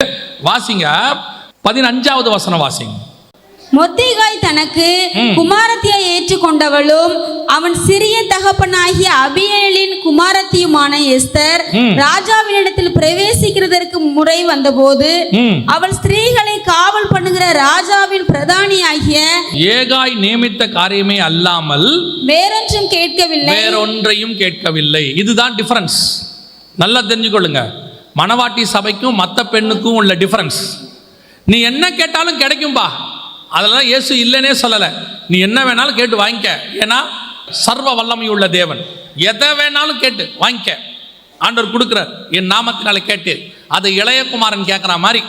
வாசிங்க 15வது வசனம் வாசிங்க. மொர்தெகாய் தனக்கு குமாரத்தியை ஏற்றுக்கொண்டவளும் அவன் சிறிய தகப்பனாகிய அபியேலின் குமாரத்தியுமான எஸ்தர் ராஜாவினிடத்தில் பிரவேசிக்கிறதற்கு முறை வந்தபோது அவள் ஸ்திரீகளை காவல் பண்ணுகிற ராஜாவின் பிரதானியாகிய ஏகாய் நியமித்த காரியமே அல்லாமல் வேறொன்றையும் கேட்கவில்லை. இதுதான் டிஃபரன்ஸ். நல்லா தெரிஞ்சுக்கொள்ளுங்க. மணவாட்டி சபைக்கும் மற்ற பெண்ணுக்கும் உள்ள டிஃபரன்ஸ். நீ என்ன கேட்டாலும் கிடைக்கும்பா, அதெல்லாம் இயேசு இல்லைன்னே சொல்லலை. நீ என்ன வேணாலும் கேட்டு வாங்கிக்க. ஏன்னா சர்வ வல்லமை உள்ள தேவன். எதை வேணாலும் கேட்டு வாங்கிக்க, ஆண்டவர் கொடுக்குறார். என் நாமத்தினால கேட்டு அதை இளையகுமாரன் கேட்குற மாதிரி,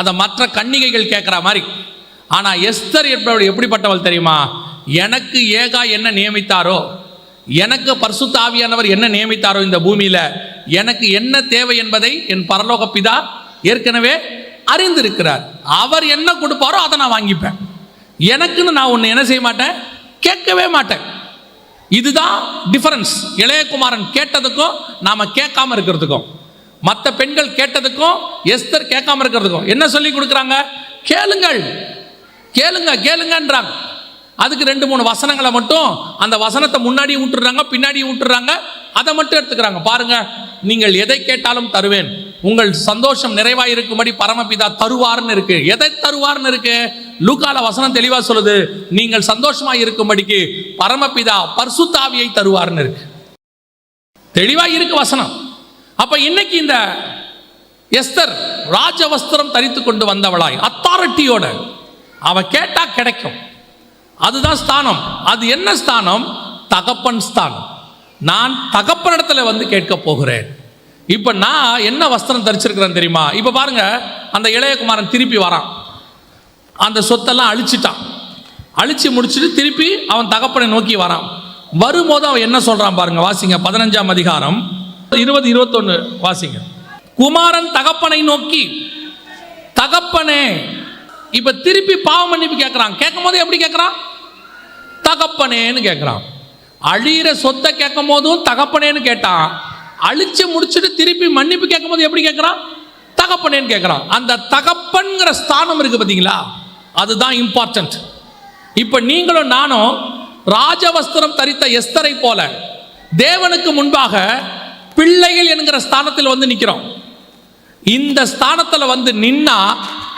அதை மற்ற கன்னிகைகள் கேட்குற மாதிரி. ஆனால் எஸ்தர் எப்படிப்பட்டவள் தெரியுமா? எனக்கு ஏகா என்ன நியமித்தாரோ, எனக்கு பரிசுத்த ஆவியானவர் என்ன நியமித்தாரோ இந்த பூமியில், எனக்கு என்ன தேவை என்பதை என் பரலோக பிதா ஏற்கனவே அறிந்திருக்கிறார். அவர் என்ன கொடுப்பாரோ அதை நான் வாங்கிப்பேன். எனக்குன்னு நான் ஒன்று என்ன செய்ய மாட்டேன், கேட்கவே மாட்டேன். இதுதான் டிஃபரன்ஸ். இளையகுமாரன் கேட்டதுக்கும் நாம் கேட்காம இருக்கிறதுக்கும், மற்ற பெண்கள் கேட்டதுக்கும் எஸ்தர் கேட்காம இருக்கிறதுக்கும் என்ன சொல்லி கொடுக்குறாங்க? கேளுங்கள், கேளுங்க, கேளுங்கன்றாங்க. அதுக்கு 2-3 வசனங்களை மட்டும், அந்த வசனத்தை முன்னாடி விட்டுறாங்க, பின்னாடி விட்டுறாங்க, அதை மட்டும் எடுத்துக்கிறாங்க. பாருங்க, நீங்கள் எதை கேட்டாலும் தருவேன், உங்கள் சந்தோஷம் நிறைவாக இருக்கும்படி பரமபிதா தருவார்னு இருக்கு. எதை தருவார்னு இருக்கு? லூக்கால வசனம் தெளிவா சொல்லுது, நீங்கள் சந்தோஷமாக இருக்கும்படிக்கு பரமபிதா பரிசுத்த ஆவியை தருவார்னு இருக்கு. தெளிவா இருக்கு வசனம். அப்ப இன்னைக்கு இந்த எஸ்தர் ராஜவஸ்திரம் தரித்து கொண்டு வந்தவளாய் அத்தாரிட்டியோட அவ கேட்டா கிடைக்கும். அதுதான் ஸ்தானம். அது என்ன ஸ்தானம்? தகப்பன் ஸ்தானம். நான் தகப்பனிடத்துல வந்து கேட்க போகிறேன். இப்ப நான் என்ன வஸ்திரம் தரிச்சிருக்கிறேன் தெரியுமா? இப்ப பாருங்க, அந்த இளையகுமாரன் திருப்பி வரான், அந்த சொத்தெல்லாம் அழிச்சிட்டான். அழிச்சு முடிச்சுட்டு திருப்பி அவன் தகப்பனை நோக்கி வரான். வரும்போது அவன் என்ன சொல்றான் பாருங்க, வாசிங்க 15ஆம் அதிகாரம் 20-21 வாசிங்க. குமாரன் தகப்பனை நோக்கி, தகப்பனே, இப்ப திருப்பி பாவ மன்னிப்பு கேட்கிறான். கேட்கும் போது எப்படி கேட்கிறான்? தகப்பனேன்னு கேட்கிறான். அழியிற சொத்தை கேட்கும் போதும் தகப்பனேன்னு கேட்டான். அழிச்சு முடிச்சுட்டு திருப்பி மன்னிப்பு கேட்கும் போது எப்படி கேட்கிறான்? தகப்பனேன்னு கேட்கிறான். அந்த தகப்பன்கிற ஸ்தானம் இருக்கு பார்த்தீங்களா, அதுதான் இம்பார்ட்டன்ட். இப்ப நீங்களும் நானும் ராஜவஸ்திரம் தரித்த எஸ்தரை போல தேவனுக்கு முன்பாக பிள்ளைகள் என்கிற ஸ்தானத்தில் வந்து நிற்கிறோம். இந்த ஸ்தானத்தில் வந்து நின்னா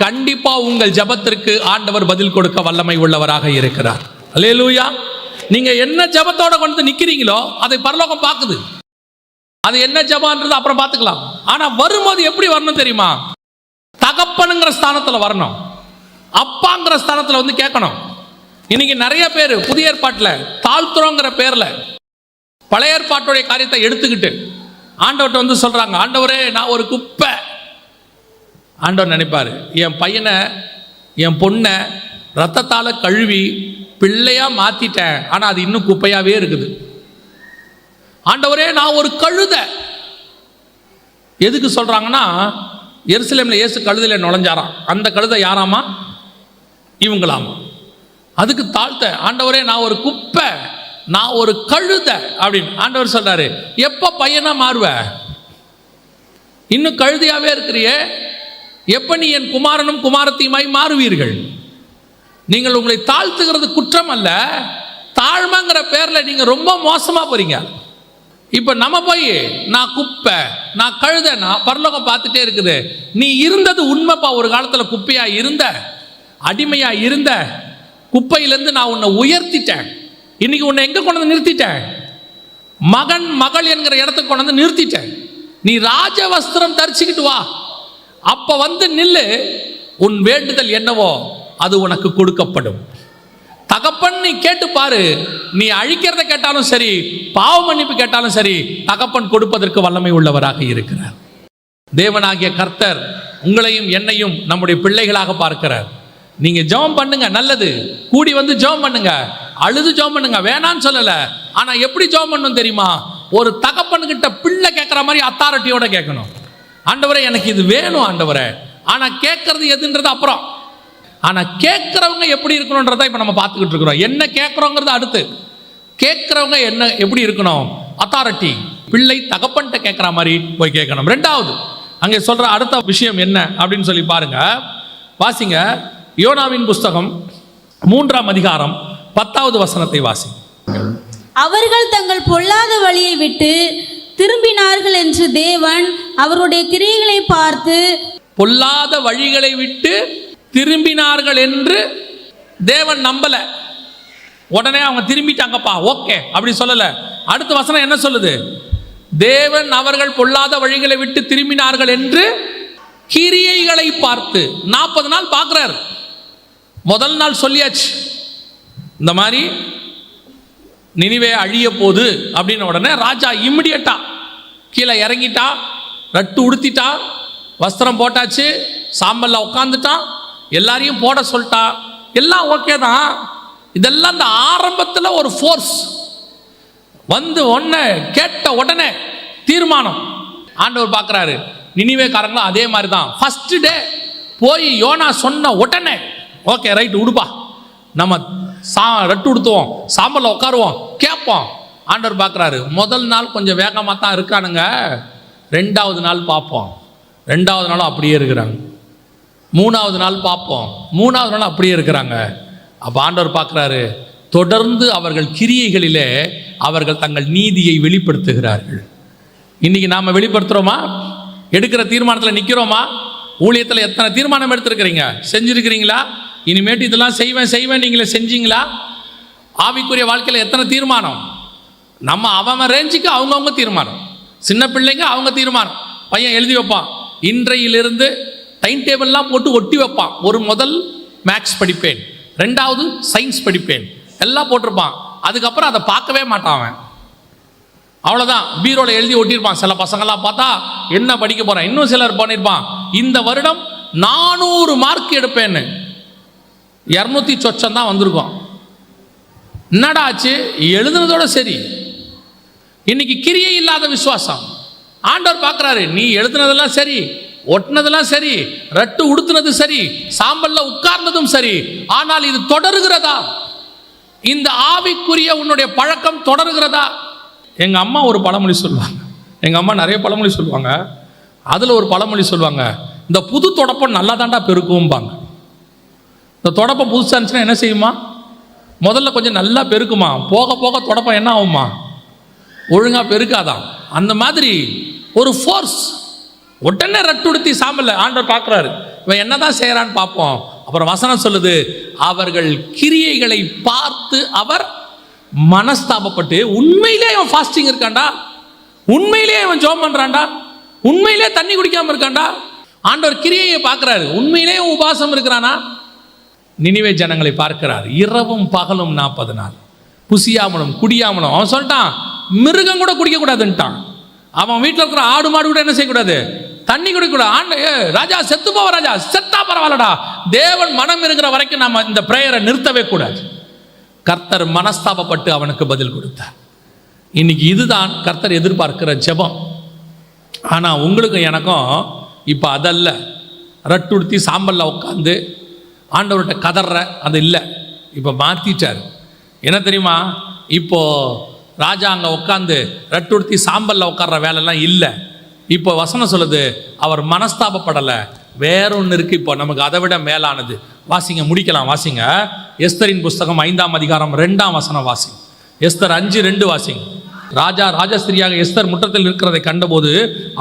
கண்டிப்பா உங்கள் ஜபத்திற்கு ஆண்டவர் பதில் கொடுக்க வல்லமை உள்ளவராக இருக்கிறார். அல்லேலூயா. நீங்க என்ன ஜபத்தோட கொண்டு நிக்கிறீங்களோ அதை பரலோகம் பார்க்குது. அது என்ன ஜபம்ன்றது அப்புறம் பார்த்துக்கலாம். ஆனா வரும்போது எப்படி வரணும் தெரியுமா? தகப்பனுங்கிற ஸ்தானத்தில் வரணும், அப்பாங்கிற ஸ்தானத்தில் வந்து கேட்கணும். இன்னைக்கு நிறைய பேர் புதிய ஏற்பாட்டில் தாழ்த்துறோங்கிற பேர்ல பழைய ஏற்பாட்டுடைய காரியத்தை எடுத்துக்கிட்டு ஆண்டவர்கிட்ட வந்து சொல்றாங்க, ஆண்டவரே நான் ஒரு குப்பை. ஆண்டவர் நினைப்பாரு, என் பையனை என் பொண்ணை ரத்தத்தால் கழுவி பிள்ளையா மாத்திட்டேன், ஆனா அது இன்னும் குப்பையாவே இருக்குது. ஆண்டவரே நான் ஒரு கழுதை. எதுக்கு சொல்றாங்கன்னா, எருசலேம்ல இயேசு கழுதையில நுழைஞ்சாராம். அந்த கழுதை யாராமா? இவங்களாமா. அதுக்கு தாழ்த்த, ஆண்டவரே நான் ஒரு குப்பை, நான் ஒரு கழுதை அப்படின்னு ஆண்டவர் சொல்றாரு. எப்ப பையனா மாறுவ? இன்னும் கழுதையாவே இருக்கிறியே, எப்ப நீ என் குமாரனும் குமாரத்தியுமாய் மாறுவீர்கள்? நீங்கள் உங்களை தாழ்த்துகிறது குற்றம் அல்ல, தாழ்மைங்கிற பேர்ல நீங்க ரொம்ப மோசமா போறீங்க. இப்ப நம்ம போய் நான் குப்பை, நான் கழுதை, நான் பரலோகம் பார்த்துட்டே இருக்குது. நீ இருந்தது உண்மைப்பா, ஒரு காலத்துல குப்பையா இருந்த, அடிமையா இருந்த, குப்பையிலேருந்து நான் உன்னை உயர்த்திட்டேன். இன்னைக்கு உன்னை எங்க கொண்டு வந்து நிறுத்திட்டேன்? மகன் மகள் என்கிற இடத்துக்கு கொண்டு வந்து நிறுத்திட்டேன். நீ ராஜ வஸ்திரம் தரிச்சுக்கிட்டு வா, அப்ப வந்து நில்லு. உன் வேண்டுதல் என்னவோ அது உனக்கு கொடுக்கப்படும். தகப்பன் நீ கேட்டு பாரு. நீ அழிக்கிறத கேட்டாலும் சரி, பாவ மன்னிப்பு கேட்டாலும் சரி, தகப்பன் கொடுப்பதற்கு வல்லமை உள்ளவராக இருக்கிறார். தேவனாகிய கர்த்தர் உங்களையும் என்னையும் நம்முடைய பிள்ளைகளாக பார்க்கிறார். நீங்க ஜெபம் பண்ணுங்க, நல்லது. கூடி வந்து ஜெபம் பண்ணுங்க, அழுது ஜெபம் பண்ணுங்க, வேணான்னு சொல்லல. ஆனா எப்படி ஜெபம் பண்ணணும் தெரியுமா? ஒரு தகப்பன்கிட்ட பிள்ளை கேட்கிற மாதிரி அத்தாரிட்டியோட கேட்கணும். ஆண்டவரே எனக்கு இது வேணும் ஆண்டவரே. ஆனா கேட்கறது எதுன்றது அப்புறம். ஆனா கேட்கிறவங்க எப்படி இருக்கணும்ன்றத இப்ப நம்ம பார்த்துக்கிட்டு இருக்கிறோம். என்ன கேட்கிறோங்கிறது அடுத்து. கேட்கிறவங்க என்ன எப்படி இருக்கணும்? அத்தாரிட்டி. பிள்ளை தகப்பன்கிட்ட கேட்கிற மாதிரி போய் கேட்கணும். ரெண்டாவது, அங்கே சொல்ற அடுத்த விஷயம் என்ன அப்படின்னு சொல்லி பாருங்க. வாசிங்க யோனாவின் புஸ்தகம் 3ஆம் அதிகாரம் 10வது வசனத்தை வாசி. அவர்கள் தங்கள் பொல்லாத வழியை விட்டு திரும்பினார்கள் என்று தேவன் அவருடைய கிரியைகளை பார்த்து. பொல்லாத வழிகளை விட்டு திரும்பினார்கள் என்று தேவன் நம்பல. உடனே அவங்க திரும்பிட்டாங்கப்பா ஓகே அப்படி சொல்லல. அடுத்த வசனம் என்ன சொல்லுது? தேவன் அவர்கள் பொல்லாத வழிகளை விட்டு திரும்பினார்கள் என்று கிரியைகளை பார்த்து. 40 நாள் பார்க்கிறார். முதல் நாள் சொல்லியாச்சு இந்த மாதிரி நினிவே அழிய போது அப்படின்னு. உடனே ராஜா இம்மிடியட்டா கீழே இறங்கிட்டா, ரட்டு உடுத்திட்டா, வஸ்திரம் போட்டாச்சு, சாம்பல்ல உட்காந்துட்டான், எல்லாரையும் போட சொல்லிட்டா, எல்லாம் ஓகே தான். இதெல்லாம் இந்த ஆரம்பத்தில் ஒரு ஃபோர்ஸ் வந்து ஒன்று கேட்ட உடனே தீர்மானம். ஆண்டவர் பார்க்குறாரு. நினிவேக்காரங்களும் அதே மாதிரி தான். ஃபர்ஸ்ட் டே போய் யோனா சொன்ன உடனே ஓகே ரைட் உடுப்பா, நம்ம ரட்டு உடுத்துவோம், சாம்பல்ல உட்காருவோம், கேட்போம். ஆண்டவர் பார்க்குறாரு. முதல் நாள் கொஞ்சம் வேகமாக தான் இருக்கானுங்க, 2வது நாள் பார்ப்போம், 2வது நாளும் அப்படியே இருக்கிறாங்க, 3வது நாள் பார்ப்போம், 3வது நாள் அப்படியே இருக்கிறாங்க. அப்போ ஆண்டவர் பார்க்குறாரு, தொடர்ந்து அவர்கள் கிரியைகளிலே அவர்கள் தங்கள் நீதியை வெளிப்படுத்துகிறார்கள். இன்னைக்கு நாம் வெளிப்படுத்துகிறோமா? எடுக்கிற தீர்மானத்தில் நிற்கிறோமா? ஊழியத்தில் எத்தனை தீர்மானம் எடுத்திருக்கிறீங்க? செஞ்சுருக்கிறீங்களா? இனிமேட்டு இதெல்லாம் செய்வேன் நீங்களே செஞ்சீங்களா? ஆவிக்குரிய வாழ்க்கையில் எத்தனை தீர்மானம்? நம்ம அவன் ரேஞ்சுக்கு அவங்கவுங்க தீர்மானம். சின்ன பிள்ளைங்க அவங்க தீர்மானம். பையன் எழுதி வைப்பான், இன்றையிலிருந்து டைம் டேபிள்லாம் போட்டு ஒட்டி வைப்பான். முதல் மேக்ஸ் படிப்பேன், 2வது சயின்ஸ் படிப்பேன், எல்லாம் போட்டிருப்பான். அதுக்கப்புறம் அதை பார்க்கவே மாட்டான் அவன். அவ்வளோதான், பீரோல எழுதி ஒட்டியிருப்பான். சில பசங்கள்லாம் பார்த்தா என்ன படிக்க போகிறேன், இன்னும் சிலர் பண்ணியிருப்பான், இந்த வருடம் 400 மார்க் எடுப்பேன்னு. 200 சொச்சம் தான் வந்திருக்கும். என்னடா ஆச்சு? எழுதுனதோட சரி. இன்னைக்கு கிரியை இல்லாத விசுவாசம். ஆண்டவர் பார்க்குறாரு, நீ எழுதுனதெல்லாம் சரி, ஒட்டினதெல்லாம் சரி, ரட்டு உடுத்துனது சரி, சாம்பல்ல உட்கார்ந்ததும் சரி, ஆனால் இது தொடருகிறதா? இந்த ஆவிக்குரிய உன்னுடைய பழக்கம் தொடருகிறதா? எங்கள் அம்மா ஒரு பழமொழி சொல்லுவாங்க. எங்கள் அம்மா நிறைய பழமொழி சொல்லுவாங்க. அதில் ஒரு பழமொழி சொல்லுவாங்க, இந்த புது தொடப்பம் நல்லா தாண்டா பெருக்கும்பாங்க. இந்த தொடப்பம் புதுசாக இருந்துச்சுன்னா என்ன செய்யுமா? முதல்ல கொஞ்சம் நல்லா பெருக்குமா, போக போக தொடப்பம் என்ன ஆகுமா? ஒழுங்காக பெருக்காதான். அந்த மாதிரி ஒரு ஃபோர்ஸ். உடனே ரட்டுடுத்தி சாம்பல்ல ஆண்டவர் பார்க்குறாரு, இவன் என்னதான் செய்கிறான்னு பார்ப்போம். அப்புறம் வசனம் சொல்லுது, அவர்கள் கிரியைகளை பார்த்து அவர் மனஸ்தாபப்பட்டு. உண்மையிலே இவன் ஃபாஸ்டிங் இருக்காண்டா, உண்மையிலே இவன் ஜெபம் பண்றான்டா, உண்மையிலே தண்ணி குடிக்காம இருக்காண்டா. ஆண்டவர் கிரியையை பார்க்கிறாரு, உண்மையிலே உபாசம் இருக்கிறானா? நினிவே ஜனங்களை பார்க்கிறார். இரவும் பகலும் 40 நாள் புசியாமலும் குடியாமலும். அவன் சொல்லிட்டான், மிருகம் கூட குடிக்க கூடாதுன்ட்டான். அவன் வீட்டில் இருக்கிற ஆடு மாடு கூட என்ன செய்யக்கூடாது, தண்ணி குடிக்கூடாது. ராஜா செத்து போவ, ராஜா செத்தா பரவாயில்லடா, தேவன் மனம் இருக்கிற வரைக்கும் நம்ம இந்த பிரேயரை நிறுத்தவே கூடாது. கர்த்தர் மனஸ்தாபப்பட்டு அவனுக்கு பதில் கொடுத்தார். இன்னைக்கு இதுதான் கர்த்தர் எதிர்பார்க்கிற ஜெபம். ஆனால் உங்களுக்கும் எனக்கும் இப்போ அதல்ல. ரட்டுடுத்தி சாம்பல்ல உட்காந்து ஆண்டவர்கிட்ட கதற அது இல்லை. இப்போ மாற்றிட்டார். என்ன தெரியுமா? இப்போ ராஜா அங்கே உட்காந்து ரட்டுடுத்தி சாம்பல்ல உட்கார்ற வேலைலாம் இல்லை. இப்போ வசனம் சொல்லுது, அவர் மனஸ்தாபப்படலை, வேற ஒன்று இருக்குது இப்போ நமக்கு அதை விட மேலானது. வாசிங்க, முடிக்கலாம், வாசிங்க. எஸ்தரின் புஸ்தகம் 5ஆம் அதிகாரம் 2ஆம் வசனம் வாசிங்க. எஸ்தர் 5:2 வாசிங்க. ராஜா ராஜஸ்திரியாக எஸ்தர் முற்றத்தில் இருக்கிறதை கண்டபோது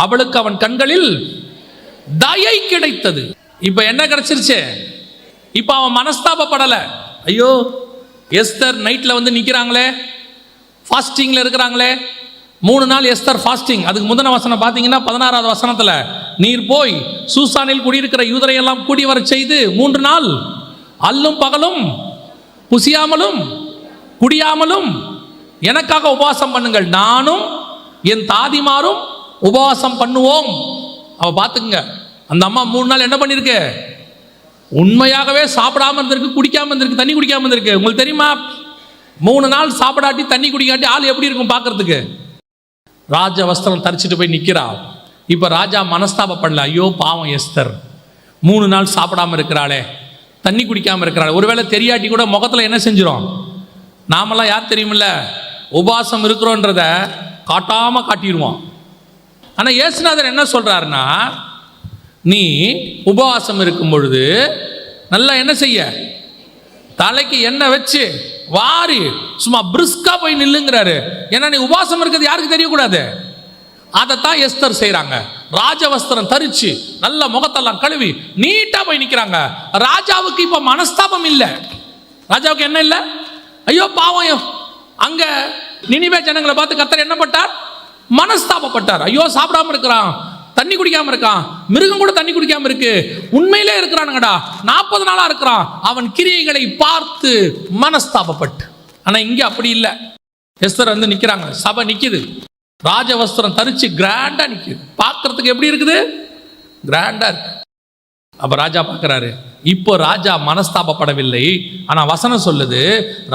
அவளுக்கு அவன் கண்களில் தயை கிடைத்தது. இப்போ என்ன கிடைச்சிருச்சு? இப்போ அவன் மனஸ்தாபப்படலை. ஐயோ, எஸ்தர் நைட்டில் வந்து நிற்கிறாங்களே, ஃபாஸ்டிங்கில் இருக்கிறாங்களே. 3 நாள் எஸ்தர் ஃபாஸ்டிங். அதுக்கு முதன வசனம் பார்த்தீங்கன்னா 16வது வசனத்தில், நீர் போய் சூசானில் குடியிருக்கிற யூதரையெல்லாம் கூடி வர செய்து 3 நாள் அல்லும் பகலும் புசியாமலும் குடியாமலும் எனக்காக உபவாசம் பண்ணுங்கள், நானும் என் தாதிமாரும் உபவாசம் பண்ணுவோம். அவ பார்த்துக்குங்க, அந்த அம்மா 3 நாள் என்ன பண்ணிருக்கு? உண்மையாகவே சாப்பிடாம இருந்திருக்கு, குடிக்காம இருந்திருக்கு, தண்ணி குடிக்காம இருந்திருக்கு. உங்களுக்கு தெரியுமா? 3 நாள் சாப்பிடாட்டி தண்ணி குடிக்காட்டி ஆள் எப்படி இருக்கும் பார்க்கறதுக்கு? ராஜ வஸ்திரம் தரிச்சிட்டு போய் நிற்கிறா. இப்போ ராஜா மனஸ்தாபப்படல, ஐயோ பாவம் எஸ்தர் 3 நாள் சாப்பிடாம இருக்கிறாளே, தண்ணி குடிக்காம இருக்கிறாள். ஒருவேளை தெரியாட்டி கூட முகத்தில் என்ன செஞ்சிடும்? நாமெல்லாம் யார் தெரியுமில்ல, உபவாசம் இருக்கிறோன்றத காட்டாம காட்டிடுவோம். ஆனால் இயேசுநாதர் என்ன சொல்றாருன்னா, நீ உபவாசம் இருக்கும் பொழுது நல்லா என்ன செய்ய, தலைக்கு எண்ணெய் வச்சு வாரி சும்மா பிரிஸ்கா போய் நில்லுங்கிறாரு. ஏன்னா நீ உபவாசம் இருக்கிறது யாருக்கு தெரியக்கூடாது. அதைத்தான் எஸ்தர் செய்கிறாங்க. ராஜவஸ்திரம் தரிச்சு நல்ல முகத்தெல்லாம் கழுவி நீட்டா போய் நிற்கிறாங்க. ராஜாவுக்கு இப்போ மனஸ்தாபம் இல்லை. ராஜாவுக்கு என்ன இல்லை? ஐயோ பாவம், அங்க நினிவே ஜனங்களை பார்த்து கர்த்தர் என்ன பட்டார்? மனஸ்தாபப்பட்டார். ஐயோ சாப்பிடாம இருக்கிறான், தண்ணி குடிக்காம இருக்கான், மிருகம் கூட தண்ணி குடிக்காம இருக்கு, உண்மையிலே இருக்கிறானுங்கடா, 40 நாளா இருக்கிறான், அவன் கிரியைகளை பார்த்து மனஸ்தாபப்பட்டு. ஆனா இங்க அப்படி இல்லை. எஸ்தர் வந்து நிக்கிறாங்க, சபை நிக்குது, ராஜவஸ்திரம் தரிச்சு கிராண்டா நிக்குது. பார்க்கறதுக்கு எப்படி இருக்குது? கிராண்டா இருக்கு. அப்ப ராஜா பார்க்கிறாரு. இப்போ ராஜா மனஸ்தாபப்படவில்லை. ஆனா வசனம் சொல்லுது,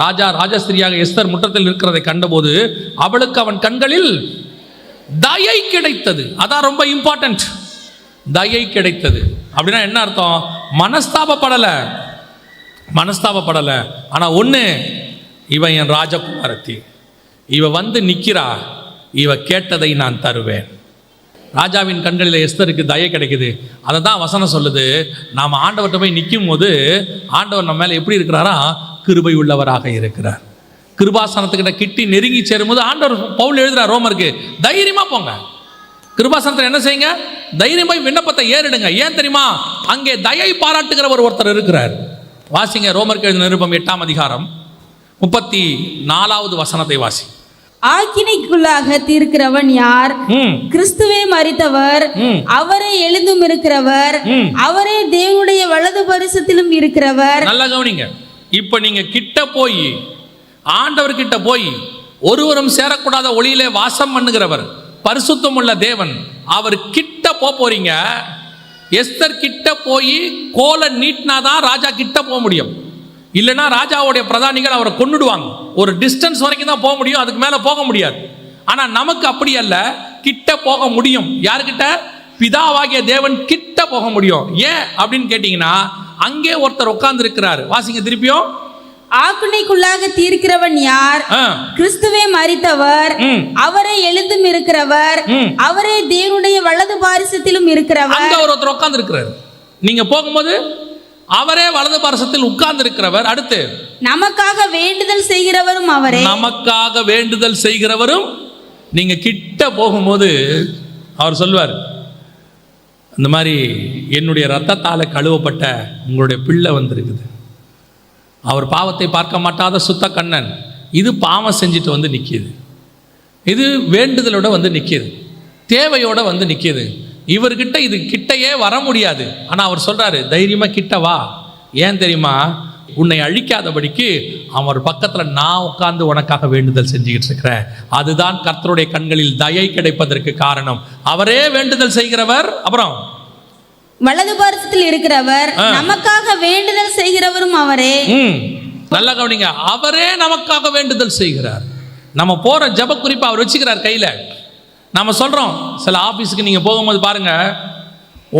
ராஜா ராஜஸ்திரியாக எஸ்தர் முற்றத்தில் இருக்கிறதை கண்டபோது அவளுக்கு அவன் கண்களில் தயை கிடைத்தது. அதான் ரொம்ப இம்பார்ட்டன்ட். தயை கிடைத்தது அப்படின்னா என்ன அர்த்தம்? மனஸ்தாபப்படல. ஆனா ஒண்ணு, இவன் என் ராஜகுமாரத்தி, இவ வந்து நிக்கிறா, இவ கேட்டதை நான் தருவேன். ராஜாவின் கண்களில் எஸ்தருக்கு தயை கிடைக்குது. அதை தான் வசனம் சொல்லுது. நாம் ஆண்டவர்கிட்ட போய் நிற்கும் போது ஆண்டவர் நம்ம மேலே எப்படி இருக்கிறாரா? கிருபை உள்ளவராக இருக்கிறார். கிருபாசனத்துக்கிட்ட கிட்டி நெருங்கி சேரும்போது ஆண்டவர் பவுல் எழுதுறார் ரோமருக்கு, தைரியமா போங்க, கிருபாசனத்தில் என்ன செய்யுங்க? தைரியமாய் விண்ணப்பத்தை ஏறிடுங்க. ஏன் தெரியுமா? அங்கே தயை பாராட்டுகிறவர் ஒருத்தர் இருக்கிறார். வாசிங்க ரோமருக்கு எழுதின நிருபம் 8ஆம் அதிகாரம் 34வது வசனத்தை வாசி. ஆக்கினைக்குள்ளாக தீர்க்கிறவன் யார்? கிறிஸ்துவே மரித்தவர், அவரே எழுந்தும் இருக்கிறவர், அவரே தேவனுடைய வலது பரிசத்திலும் இருக்கிறவர். நல்லா கவனிங்க. இப்ப நீங்க கிட்ட போய் ஆண்டவர் கிட்ட போய் ஒருவரும் சேரக்கூடாத ஒளியிலே வாசம் பண்ணுகிறவர் பரிசுத்தம் உள்ள தேவன், அவர் கிட்ட போறீங்க. எஸ்தர் கிட்ட போய் கோலை நீட்டினாதான் ராஜா கிட்ட போக முடியும். இல்லைன்னா ராஜாவுடைய பிரதானிகள் அவரை கொன்னுடுவாங்க. ஒரு டிஸ்டன்ஸ் வரைக்கும் தான் போக முடியும், அதுக்கு மேலே போக முடியாது. ஆனால் நமக்கு அப்படி அல்ல, கிட்ட போக முடியும். யாருக்கிட்ட? பிதாவாகிய தேவன் கிட்ட போக முடியும். ஏன் அப்படின்னு கேட்டீங்கன்னா, அங்கே ஒருத்தர் உட்கார்ந்து இருக்கிறார். வாசிங்க திருப்பியும். ஆக்கினைக்குள்ளாக தீர்க்கிறவன் யார்? கிறிஸ்துவே மரித்தவர், அவரே எழுந்தும் இருக்கிறவர், அவரே தேவனுடைய வலது பாரிசத்திலும் இருக்கிறவர். அங்க ஒருத்தர் உட்கார்ந்து இருக்கிறார். நீங்க போகும்போது அவரே வலது பாரசத்தில் உட்கார்ந்து இருக்கிறவர். அடுத்து நமக்காக வேண்டுதல் செய்கிறவரும் அவரே. நமக்காக வேண்டுதல் செய்கிறவரும். நீங்க கிட்ட போகும்போது அவர் சொல்வார், இந்த மாதிரி என்னுடைய ரத்தத்தால கழுவப்பட்ட உங்களுடைய பிள்ளை வந்திருக்குது, அவர் பாவத்தை பார்க்க மாட்டாத சுத்த கண்ணன், இது பாவம் செஞ்சுட்டு வந்து நிற்கிது, இது வேண்டுதலோட வந்து நிற்கிது, தேவையோட வந்து நிற்கிது. இவர்கிட்ட இது கிட்டையே வர முடியாது. ஆனால் அவர் சொல்றாரு, தைரியமா கிட்ட வா. ஏன் தெரியுமா? உன்னை அழிக்காதபடிக்கு அவர் பக்கத்தில் நான் உட்கார்ந்து உனக்காக வேண்டுதல் செஞ்சுக்கிட்டு இருக்கிறேன். அதுதான் கர்த்தருடைய கண்களில் தயை கிடைப்பதற்கு காரணம். அவரே வேண்டுதல் செய்கிறவர், அப்புறம் வலது பாரசத்தில் இருக்கிறவர், நமக்காக வேண்டுதல் செய்கிறவரும் அவரே. நல்லா கவனிங்க, அவரே நமக்காக வேண்டுதல் செய்கிறார். நம்ம போற ஜெப குறிப்பை அவர் வச்சுக்கிறார் கையில. நம்ம சொல்கிறோம், சில ஆஃபீஸுக்கு நீங்கள் போகும்போது பாருங்கள்,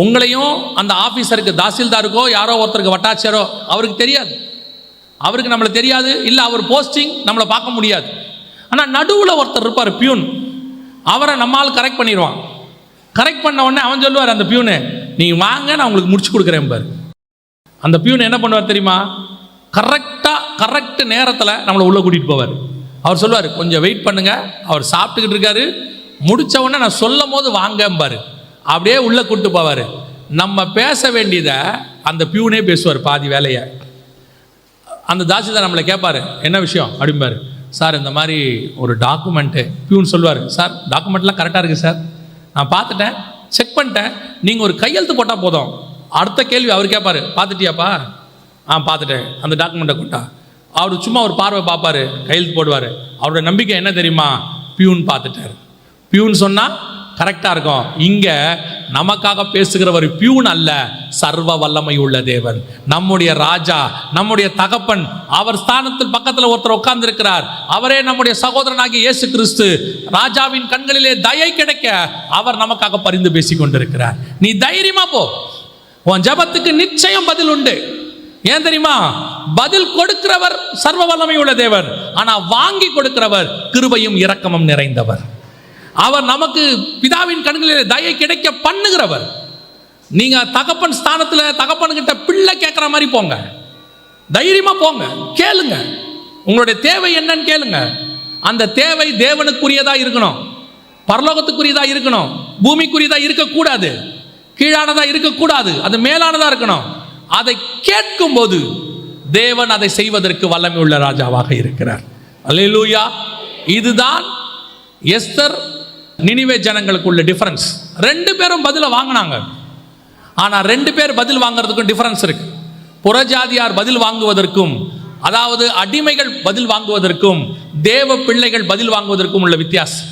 உங்களையும் அந்த ஆஃபீஸருக்கு, தாசில்தாருக்கோ யாரோ ஒருத்தருக்கு வட்டாட்சியரோ அவருக்கு தெரியாது, அவருக்கு நம்மளை தெரியாது, இல்லை அவர் போஸ்டிங் நம்மளை பார்க்க முடியாது. ஆனால் நடுவில் ஒருத்தர் இருப்பார், பியூன். அவரை நம்மால் கரெக்ட் பண்ணிடுவான். கரெக்ட் பண்ண உடனே அவன் சொல்லுவார், அந்த பியூனு நீங்கள் வாங்க, நான் உங்களுக்கு முடிச்சு கொடுக்குறேன் பாரு. அந்த பியூன் என்ன பண்ணுவார் தெரியுமா? கரெக்ட் நேரத்தில் நம்மளை உள்ளே கூட்டிகிட்டு போவார். அவர் சொல்லுவார், கொஞ்சம் வெயிட் பண்ணுங்க, அவர் சாப்பிட்டுக்கிட்டு இருக்காரு, முடிச்ச உடனே நான் சொல்லும் போது வாங்கம்பாரு. அப்படியே உள்ள கூட்டு போவார். நம்ம பேச வேண்டியதை அந்த பியூனே பேசுவார் பாதி வேலையை. அந்த தாசில்தார் நம்மளை கேட்பாரு, என்ன விஷயம் அப்படிம்பாரு. சார் இந்த மாதிரி ஒரு டாக்குமெண்ட்டு. பியூன் சொல்லுவார், சார் டாக்குமெண்ட்லாம் கரெக்டாக இருக்குது சார், நான் பார்த்துட்டேன், செக் பண்ணிட்டேன், நீங்கள் ஒரு கையெழுத்து போட்டால் போதும். அடுத்த கேள்வி அவர் கேட்பாரு, பார்த்துட்டியாப்பா? பார்த்துட்டேன். அந்த டாக்குமெண்ட்டை கொண்டா. அவர் சும்மா ஒரு பார்வை பார்ப்பாரு, கையெழுத்து போடுவார். அவரோட நம்பிக்கை என்ன தெரியுமா? பியூன் பார்த்துட்டார். பியூன் சொன்னால் கரெக்டாக இருக்கும். இங்கே நமக்காக பேசுகிறவர் பியூன் அல்ல, சர்வ வல்லமை உள்ள தேவன், நம்முடைய ராஜா, நம்முடைய தகப்பன். அவர் ஸ்தானத்தில் பக்கத்தில் ஒருத்தர் உட்கார்ந்து இருக்கிறார். அவரே நம்முடைய சகோதரனாகிய இயேசு கிறிஸ்து. ராஜாவின் கண்களிலே தயை கிடைக்க அவர் நமக்காக பரிந்து பேசி கொண்டிருக்கிறார். நீ தைரியமா போ, உன் ஜெபத்துக்கு நிச்சயம் பதில் உண்டு. ஏன் தெரியுமா? பதில் கொடுக்கிறவர் சர்வ வல்லமை உள்ள தேவன், ஆனா வாங்கி கொடுக்கிறவர் கிருபையும் இரக்கமும் நிறைந்தவர். அவர் நமக்கு பிதாவின் கண்களிலே தயை கிடைக்க பண்ணுகிறவர். நீங்க தகப்பன் ஸ்தானத்துல தகப்பன்கிட்ட பிள்ளை கேட்குற மாதிரி போங்க, தைரியமா போங்க, கேளுங்க, உங்களுடைய தேவை என்னன்னு கேளுங்க. அந்த தேவை தேவனுக்குரியதா இருக்கணும், பரலோகத்துக்குரியதா இருக்கணும், பூமிக்குரியதா இருக்கக்கூடாது, கீழானதா இருக்கக்கூடாது, அது மேலானதா இருக்கணும். அதை கேட்கும் போது தேவன் அதை செய்வதற்கு வல்லமை உள்ள ராஜாவாக இருக்கிறார். அல்லேலூயா. இதுதான் எஸ்தர் நினிவே ஜனங்களுக்கு உள்ள டிஃபரன்ஸ். 2 பேரும் பதில வாங்கினாங்க. ஆனா 2 பேர் பதில் வாங்குறதுக்கும் டிஃபரன்ஸ் இருக்கு. புறஜாதியார் பதில் வாங்குவதற்கும், அதாவது அடிமைகள் பதில் வாங்குவதற்கும், தேவ பிள்ளைகள் பதில் வாங்குவதற்கும் உள்ள வித்தியாசம்.